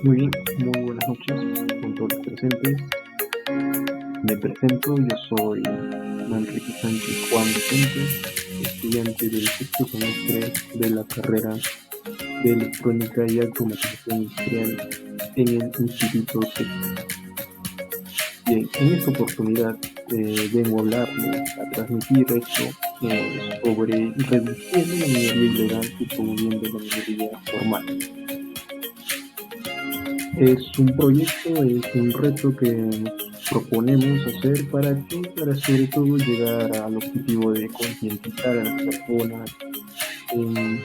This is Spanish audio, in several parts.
Muy bien, muy buenas noches con todos los presentes. Me presento, yo soy Manrique Sánchez Juan Vicente, estudiante del sexto semestre de la carrera de Electrónica y Automatización Industrial en el Instituto Técnico. Bien, en esta oportunidad vengo a hablarles, a transmitir esto sobre reduciendo la minería ilegal y promoviendo la minería formal. Es un proyecto, es un reto que nos proponemos hacer para sobre todo llegar al objetivo de concientizar a las personas en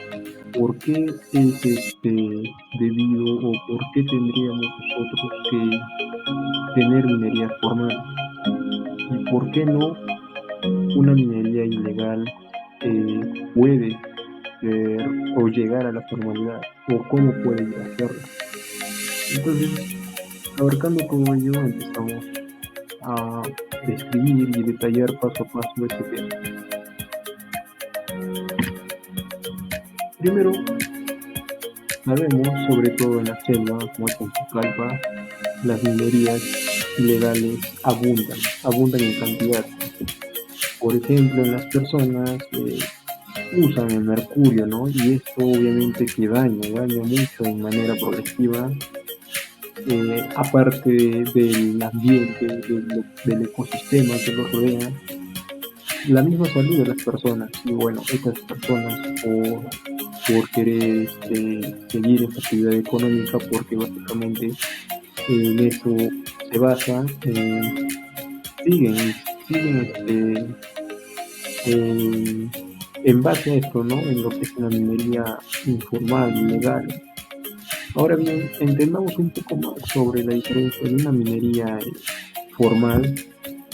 por qué es debido o por qué tendríamos nosotros que tener minería formal y por qué no una minería ilegal puede ser o llegar a la formalidad o cómo puede llegar a hacerlo. Entonces, abarcando todo ello, empezamos a describir y detallar paso a paso este tema. Primero, sabemos, sobre todo en la selva, como es en Pucallpa, las minerías ilegales abundan en cantidad. Por ejemplo, en las personas usan el mercurio, ¿no? Y esto obviamente que daña mucho en manera progresiva, aparte del ambiente, del ecosistema que los rodea, la misma salud de las personas. Y bueno, estas personas por querer seguir esta actividad económica, porque básicamente en eso se basa, siguen, siguen en, en base a esto, ¿no? En lo que es una minería informal, ilegal. Ahora bien, entendamos un poco más sobre la diferencia de una minería formal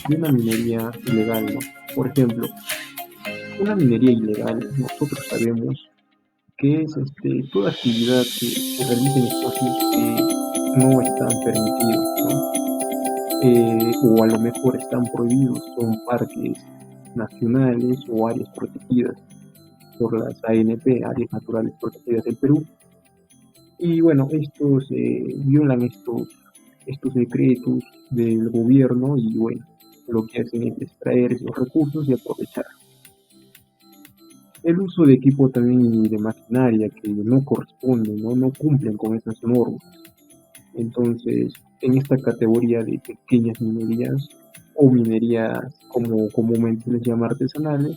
y una minería ilegal, ¿no? Por ejemplo, una minería ilegal, nosotros sabemos que es toda actividad que se realiza en espacios que no están permitidos, ¿no? O a lo mejor están prohibidos, son parques nacionales o áreas protegidas por las ANP, Áreas Naturales Protegidas del Perú. Y bueno, estos violan estos decretos del gobierno y bueno, lo que hacen es extraer esos recursos y aprovechar. El uso de equipo también y de maquinaria que no corresponden, no cumplen con esas normas. Entonces, en esta categoría de pequeñas minerías o minerías como comúnmente se les llama artesanales,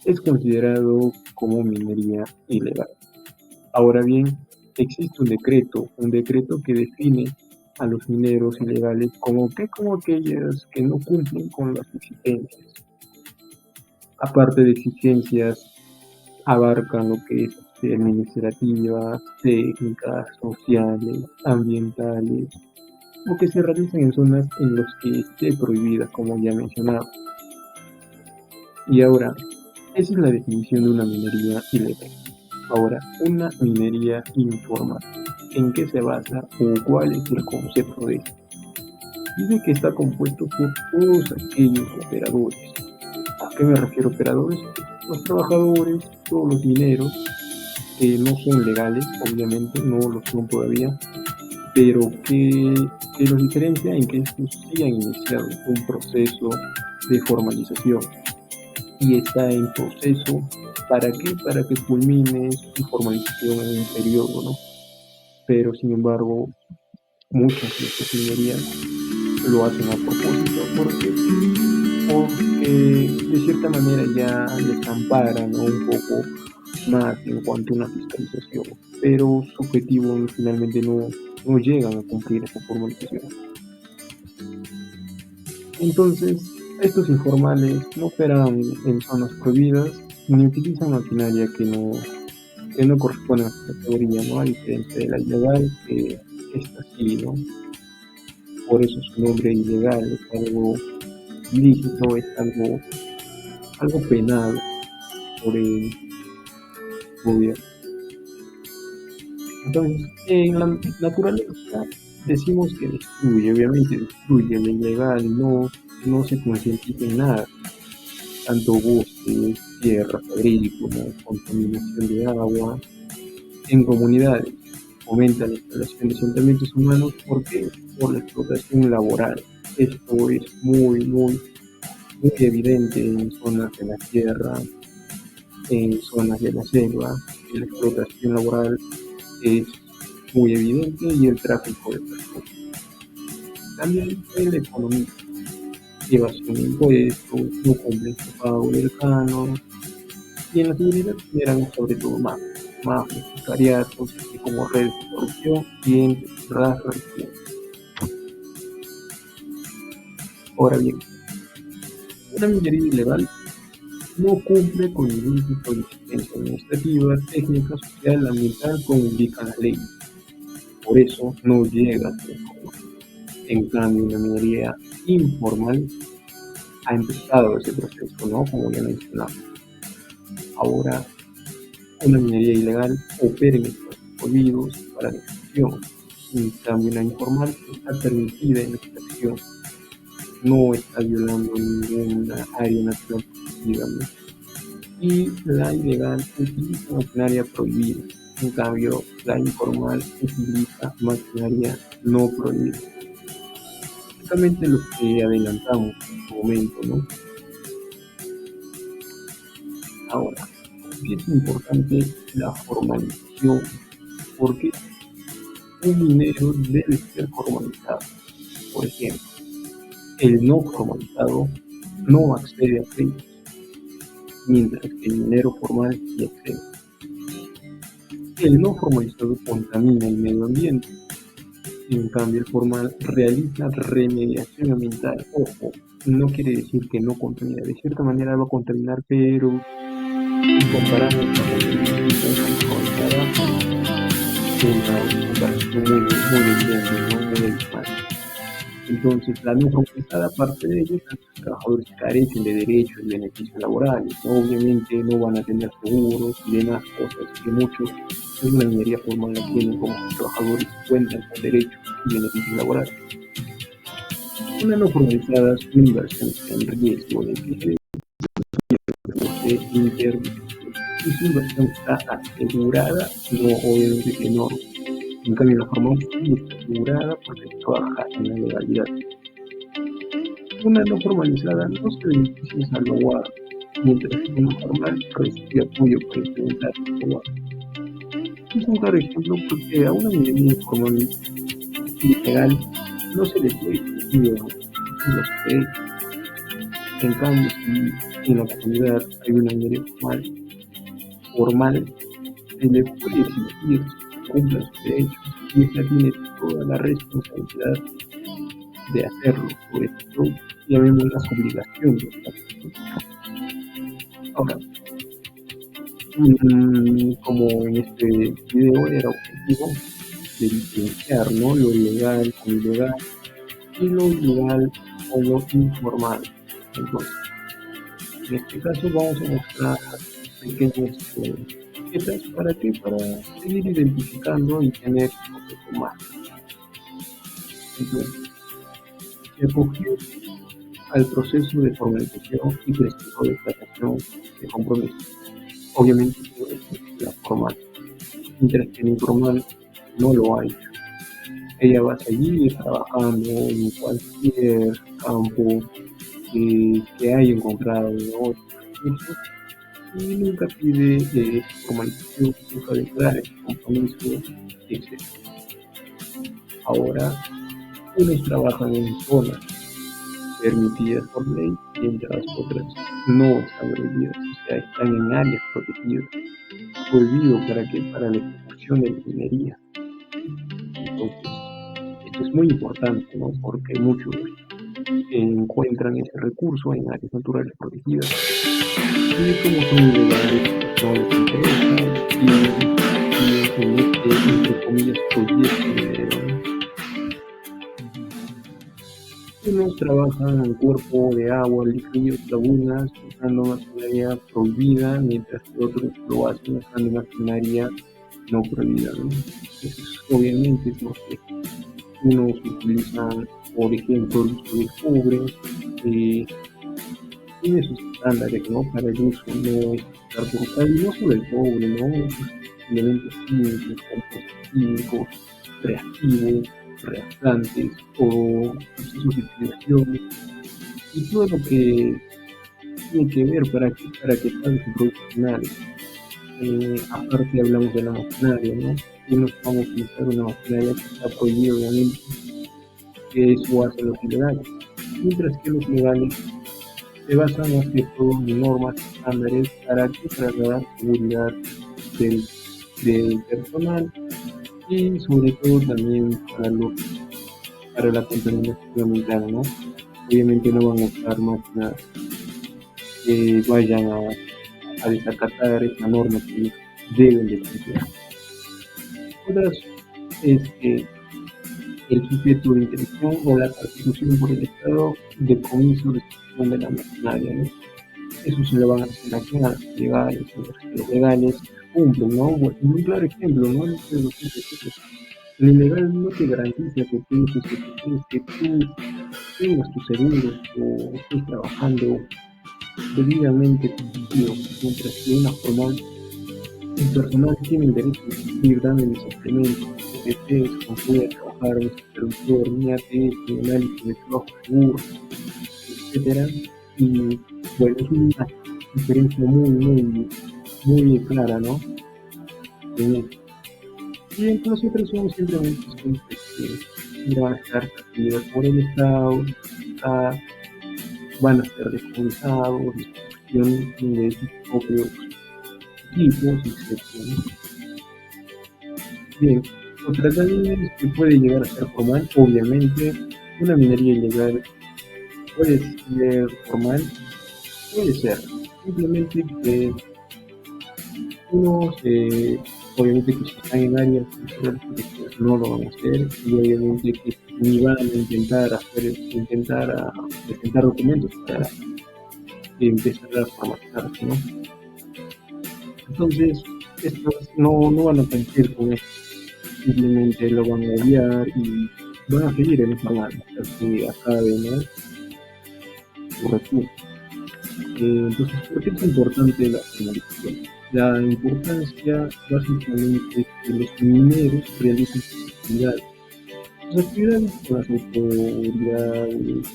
es considerado como minería ilegal. Ahora bien, existe un decreto que define a los mineros ilegales como aquellas que no cumplen con las exigencias. Aparte de exigencias, abarcan lo que es administrativas, técnicas, sociales, ambientales, o que se realizan en zonas en las que esté prohibida, como ya mencionaba. Y ahora, esa es la definición de una minería ilegal. Ahora, una minería informal. ¿En qué se basa o cuál es el concepto de esto? Dice que está compuesto por todos aquellos operadores. ¿A qué me refiero operadores? Los trabajadores, todos los mineros, que no son legales, obviamente, no lo son todavía, pero que los diferencia en que estos sí han iniciado un proceso de formalización y está en proceso. ¿Para qué? Para que culmine su formalización en un periodo, ¿no? Pero sin embargo, muchas de estas minerías lo hacen a propósito porque de cierta manera ya les amparan, ¿no? Un poco más en cuanto a una fiscalización, pero su objetivo finalmente no llegan a cumplir esa formalización. Entonces, estos informales no operan en zonas prohibidas ni utilizan maquinaria que no corresponde a esta categoría, ¿no? A diferencia de la ilegal, que está así, ¿no? Por eso su nombre ilegal es algo ilícito, es algo penado por el gobierno. Entonces, en la naturaleza decimos que destruye, obviamente destruye, lo ilegal no se concientiza en nada, tanto bosques, tierras agrícolas, contaminación de agua, en comunidades. fomenta la instalación de asentamientos humanos. ¿Por qué? Por la explotación laboral. Esto es muy evidente en zonas de la tierra, en zonas de la selva. La explotación laboral es muy evidente y el tráfico de personas. También en la economía, evasión de impuestos, no cumple su pago del canon, y en la seguridad generan sobre todo mafias, sicariatos, así como redes de corrupción y entre raza y clase. Ahora bien, una minería ilegal no cumple con ningún tipo de exigencia administrativa, técnica, social, ambiental, como indica la ley. Por eso no llega a ser formal. En cambio, una minería informal ha empezado ese proceso, ¿no? Como ya mencionamos. Ahora, una minería ilegal opera en espacios prohibidos para la extracción. En cambio, la informal está permitida en la extracción. No está violando ninguna área natural protegida, ¿no? Y la ilegal utiliza maquinaria prohibida. En cambio, la informal utiliza maquinaria no prohibida. Justamente lo que adelantamos en su momento, ¿no? Ahora, ¿por qué es importante la formalización? Porque un minero debe ser formalizado. Por ejemplo, el no formalizado no accede a créditos, mientras que el minero formal sí accede. El no formalizado contamina el medio ambiente, en cambio el formal realiza remediación ambiental. Ojo, no quiere decir que no contamina, de cierta manera va a contaminar, pero si comparamos la contaminación formalizada, una comparación muy evidente, ¿no? Muy abismal. Entonces, la no formalizada, aparte de ello, los trabajadores carecen de derechos y beneficios laborales, ¿no? Obviamente no van a tener seguros y demás cosas que muchos en una minería formal la tienen, como los trabajadores cuentan con derechos y beneficios laborales. Una no formalizada es una inversión en riesgo de que se intervención y su inversión está asegurada, no obviamente que no. En cambio, la formal sí está asegurada porque trabaja en la legalidad. Una no formalizada no se beneficia de salvaguarda, mientras que una formal recibe apoyo para implementar salvaguarda. Es un claro ejemplo porque a una minería informal ilegal no se le puede exigir los derechos. En cambio, si en la comunidad hay una minería formal, se le puede exigir que cumpla sus derechos y esta tiene toda la responsabilidad de hacerlo. Por esto, llamemos las obligaciones de la persona. Ahora, como en este video era objetivo de diferenciar, ¿no? Lo legal con lo ilegal y lo ilegal con lo informal. Entonces, en este caso vamos a mostrar pequeñas etiquetas para que para seguir identificando y tener un poco más. Entonces, se acogió al proceso de formalización y prestigio de tratación de compromiso. Obviamente, la formal, mientras que el informal no lo hay. Ella va a seguir trabajando en cualquier campo que haya encontrado, ¿no? Recursos, y nunca pide formalización, nunca declara ese compromiso, etc. Ahora, unos trabajan en zonas permitidas por ley, mientras otras no están prohibidas, o sea, están en áreas protegidas, prohibido para la ejecución de la minería. Entonces, esto es muy importante, ¿no? Porque muchos encuentran ese recurso en áreas naturales protegidas y como son ilegales, no les interesa y en este, entre comillas, proyecto minero, ¿no? Unos trabajan en cuerpo de agua, líquidos, lagunas, usando maquinaria prohibida, mientras que otros lo hacen usando maquinaria no prohibida, ¿no? Eso es obviamente porque unos utilizan, por ejemplo, el uso del cobre, tiene sus estándares, ¿no? Para el uso no es brutal, y no solo el cobre, ¿no? elementos químicos, compuestos químicos, reactivos, reactantes o procesos de oxidación y todo lo que tiene que ver para que salga su producto final. Aparte hablamos de la maquinaria, ¿no? Unos van a utilizar una maquinaria que está prohibida, obviamente, que eso hace los ilegales, mientras que los legales se basan más que todo en normas estándares para la seguridad del, del personal y sobre todo también para la contaminación ambiental, ¿no? Obviamente no van a usar máquinas que vayan a desacatar esa norma que deben de cumplir. Otras es que el sujeto de intervención o la constitución por el Estado de comiso de excepción de la maquinaria, ¿no? Eso se lo van a hacer aquí a los legales, los legales cumplen, ¿no? Bueno, un claro ejemplo, ¿no? El ilegal no te garantiza que tú, que tú tengas tus seguros o estés trabajando debidamente cumplido, mientras que una formal, el personal tiene el derecho de cumplir dándole suplementos, ETS, con poder trabajar en supervisor, ni ATS, ni análisis de trabajo seguro, etcétera. Y bueno, es una diferencia muy clara, ¿no? Y entonces nosotros somos simplemente que van a estar atendidos por el Estado, a, van a ser descomisados, distribución de sus propios equipos, etc. Bien, otra también es que puede llegar a ser formal, obviamente, una minería ilegal puede ser formal, puede ser, simplemente que unos, obviamente que si están en áreas pues no lo van a hacer y obviamente que ni van a intentar presentar documentos para empezar a formatarse, ¿no? Entonces, estos no van a cumplir con esto, simplemente lo van a obviar y van a seguir en esa mano hasta que acabe, ¿no? Su recurso. Entonces, ¿por qué es importante la formalización? La importancia básicamente es que los mineros realicen sus actividades. Sus actividades con las autoridades,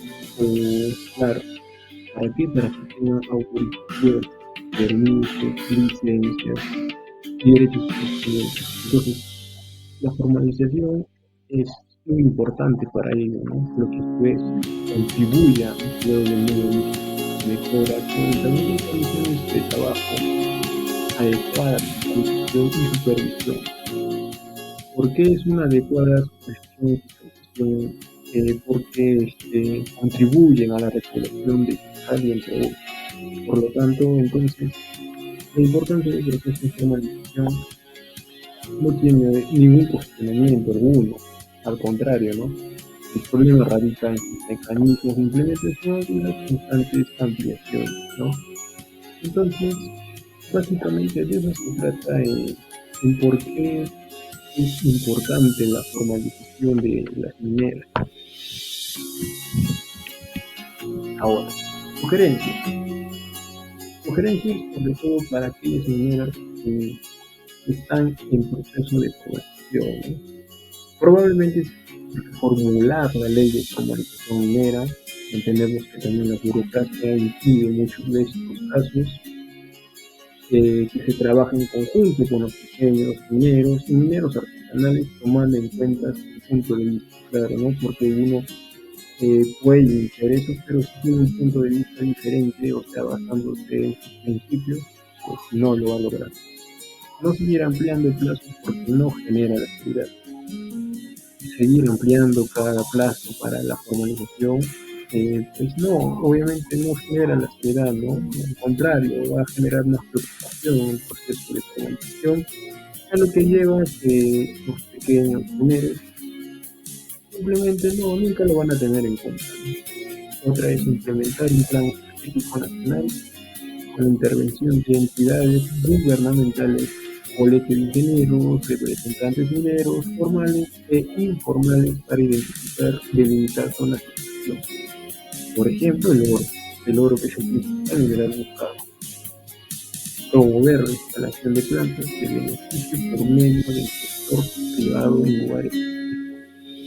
claro, ¿para qué? Para que tengan autorización, permisos, licencias y derechos constitucionales. Entonces, la formalización es muy importante para ello, ¿no? Lo que a su vez contribuye al cuidado del medio ambiente, mejora también condiciones de trabajo adecuada supervisión y supervisión. ¿Por qué es una adecuada supervisión y supervisión? Porque contribuyen a la regulación de fiscal y entre otros. Por lo tanto, entonces, la importancia del proceso de formalización no tiene ningún cuestionamiento alguno, al contrario, ¿no? El problema radica en sus mecanismos de implementación y las constantes ampliaciones, ¿no? Entonces, básicamente de eso se trata en por qué es importante la formalización de las mineras. Ahora, sugerencias. Sugerencias sobre todo para aquellas mineras que están en proceso de formalización, ¿no? Probablemente formular la ley de formalización minera. Entendemos que también la burocracia impide muchos de estos casos, que se trabaja en conjunto con los pequeños mineros y mineros artesanales, tomando en cuenta su punto de vista, claro, ¿no? Porque uno puede iniciar eso, pero si tiene un punto de vista diferente, o sea, basándose en sus principios, pues no lo va a lograr. No seguir ampliando el plazo porque no genera la actividad. Seguir ampliando cada plazo para la formalización, pues no, obviamente no genera la seriedad, ¿no? Al contrario, va a generar más preocupación en el proceso de formalización, a lo que lleva a que los pequeños mineros simplemente nunca lo van a tener en cuenta, ¿no? Otra es implementar un plan estratégico nacional con la intervención de entidades gubernamentales, colegios de ingenieros, representantes mineros, formales e informales para identificar, delimitar zonas de producción. Por ejemplo, el oro que se utiliza a nivel buscado. promover la instalación de plantas de beneficio por medio del sector privado en lugares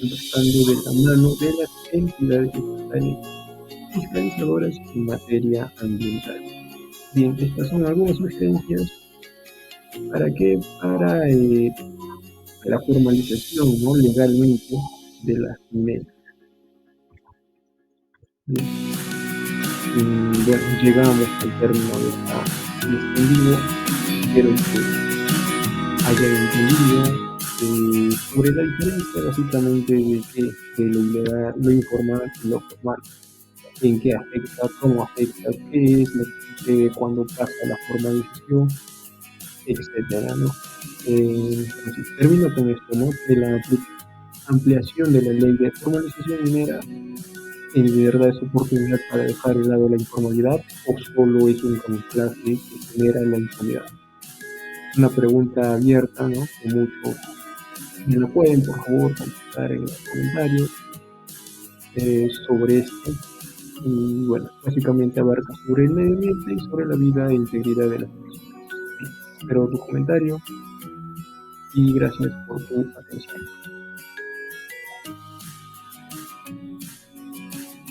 estando de la mano de las entidades estatales fiscalizadoras en materia ambiental. Bien, estas son algunas sugerencias para que para la formalización, ¿no?, legalmente de las mineras. Bien, bueno, llegamos al término de este video. Espero que hayan entendido sobre la diferencia básicamente de lo ilegal, lo informal y lo formal, en qué afecta, cómo afecta, qué es lo que sucede cuando pasa la formalización, etcétera, ¿no? Entonces, termino con esto, ¿no? Que la ampliación de la ley de formalización minera en verdad es oportunidad para dejar de lado la informalidad o solo es un camuflaje que genera la impunidad. Una pregunta abierta, ¿no? Que muchos me lo pueden, por favor, contestar en los comentarios sobre esto. Y bueno, básicamente abarca sobre el medio ambiente y sobre la vida e integridad de las personas. Espero tu comentario y gracias por tu atención.